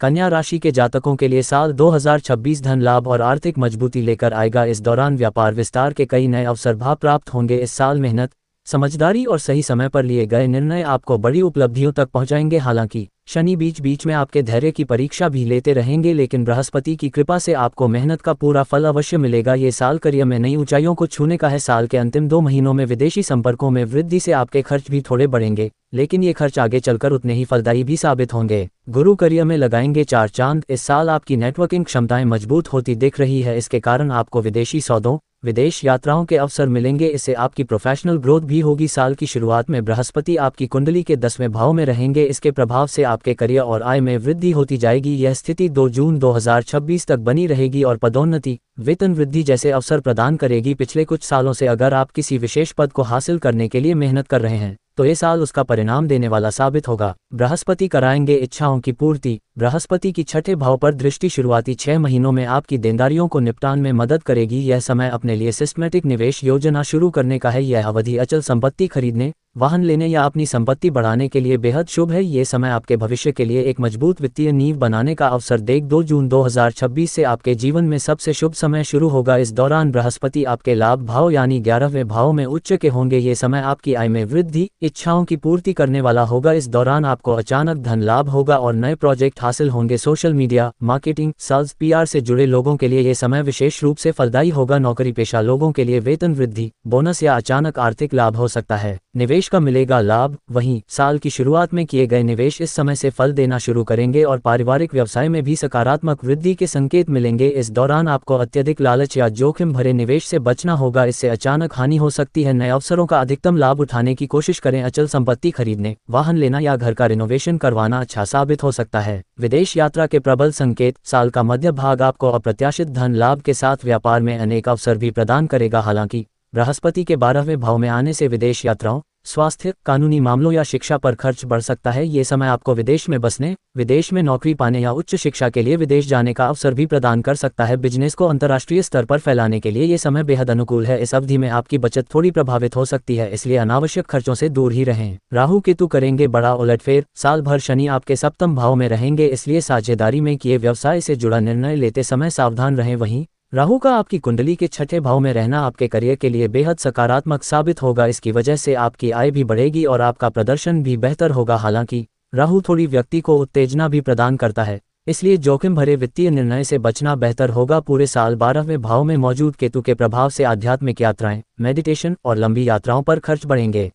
कन्या राशि के जातकों के लिए साल 2026 धन लाभ और आर्थिक मजबूती लेकर आएगा। इस दौरान व्यापार विस्तार के कई नए अवसर प्राप्त होंगे। इस साल मेहनत, समझदारी और सही समय पर लिए गए निर्णय आपको बड़ी उपलब्धियों तक पहुंचाएंगे। हालांकि शनि बीच बीच में आपके धैर्य की परीक्षा भी लेते रहेंगे, लेकिन बृहस्पति की कृपा से आपको मेहनत का पूरा फल अवश्य मिलेगा। ये साल करियर में नई ऊंचाइयों को छूने का है। साल के अंतिम 2 महीनों में विदेशी संपर्कों में वृद्धि से आपके खर्च भी थोड़े बढ़ेंगे, लेकिन ये खर्च आगे चलकर उतने ही फलदायी भी साबित होंगे। गुरु करियर में लगाएंगे 4 चांद। इस साल आपकी नेटवर्किंग क्षमताएं मजबूत होती दिख रही है। इसके कारण आपको विदेशी सौदों, विदेश यात्राओं के अवसर मिलेंगे। इससे आपकी प्रोफेशनल ग्रोथ भी होगी। साल की शुरुआत में बृहस्पति आपकी कुंडली के 10वें भाव में रहेंगे। इसके प्रभाव से आपके करियर और आय में वृद्धि होती जाएगी। यह स्थिति 2 जून 2026 तक बनी रहेगी और पदोन्नति, वेतन वृद्धि जैसे अवसर प्रदान करेगी। पिछले कुछ सालों से अगर आप किसी विशेष पद को हासिल करने के लिए मेहनत कर रहे हैं, तो ये साल उसका परिणाम देने वाला साबित होगा। बृहस्पति कराएंगे इच्छाओं की पूर्ति। बृहस्पति की 6ठे भाव पर दृष्टि शुरुआती 6 महीनों में आपकी देनदारियों को निपटान में मदद करेगी। यह समय अपने लिए सिस्टमैटिक निवेश योजना शुरू करने का है। यह अवधि अचल संपत्ति खरीदने, वाहन लेने या अपनी संपत्ति बढ़ाने के लिए बेहद शुभ है। ये समय आपके भविष्य के लिए एक मजबूत वित्तीय नींव बनाने का अवसर देख। 2 जून 2026 से आपके जीवन में सबसे शुभ समय शुरू होगा। इस दौरान बृहस्पति आपके लाभ भाव यानी 11वें भाव में उच्च के होंगे। ये समय आपकी आय में वृद्धि, इच्छाओं की पूर्ति करने वाला होगा। इस दौरान आपको अचानक धन लाभ होगा और नए प्रोजेक्ट हासिल होंगे। Social media, marketing, sales, PR से जुड़े लोगों के लिए ये समय विशेष रूप से फलदायी होगा। नौकरी पेशा लोगों के लिए वेतन वृद्धि, बोनस या अचानक आर्थिक लाभ हो सकता है। निवेश का मिलेगा लाभ। वहीं साल की शुरुआत में किए गए निवेश इस समय से फल देना शुरू करेंगे और पारिवारिक व्यवसाय में भी सकारात्मक वृद्धि के संकेत मिलेंगे। इस दौरान आपको अत्यधिक लालच या जोखिम भरे निवेश से बचना होगा, इससे अचानक हानि हो सकती है। नए अवसरों का अधिकतम लाभ उठाने की कोशिश करें। अचल संपत्ति खरीदने, वाहन लेना या घर का रिनोवेशन करवाना अच्छा साबित हो सकता है। विदेश यात्रा के प्रबल संकेत। साल का मध्य भाग आपको अप्रत्याशित धन लाभ के साथ व्यापार में अनेक अवसर भी प्रदान करेगा। हालांकि बृहस्पति के 12वें भाव में आने से विदेश यात्राओं, स्वास्थ्य, कानूनी मामलों या शिक्षा पर खर्च बढ़ सकता है। ये समय आपको विदेश में बसने, विदेश में नौकरी पाने या उच्च शिक्षा के लिए विदेश जाने का अवसर भी प्रदान कर सकता है। बिजनेस को अंतर्राष्ट्रीय स्तर पर फैलाने के लिए ये समय बेहद अनुकूल है। इस अवधि में आपकी बचत थोड़ी प्रभावित हो सकती है, इसलिए अनावश्यक खर्चों से दूर ही रहें। राहु केतु करेंगे बड़ा उलटफेर। साल भर शनि आपके 7वें भाव में रहेंगे, इसलिए साझेदारी में किए व्यवसाय से जुड़ा निर्णय लेते समय सावधान रहें। वहीं राहु का आपकी कुंडली के 6ठे भाव में रहना आपके करियर के लिए बेहद सकारात्मक साबित होगा। इसकी वजह से आपकी आय भी बढ़ेगी और आपका प्रदर्शन भी बेहतर होगा। हालांकि राहु थोड़ी व्यक्ति को उत्तेजना भी प्रदान करता है, इसलिए जोखिम भरे वित्तीय निर्णय से बचना बेहतर होगा। पूरे साल 12वें भाव में मौजूद केतु के प्रभाव से आध्यात्मिक यात्राएं, मेडिटेशन और लंबी यात्राओं पर खर्च बढ़ेंगे।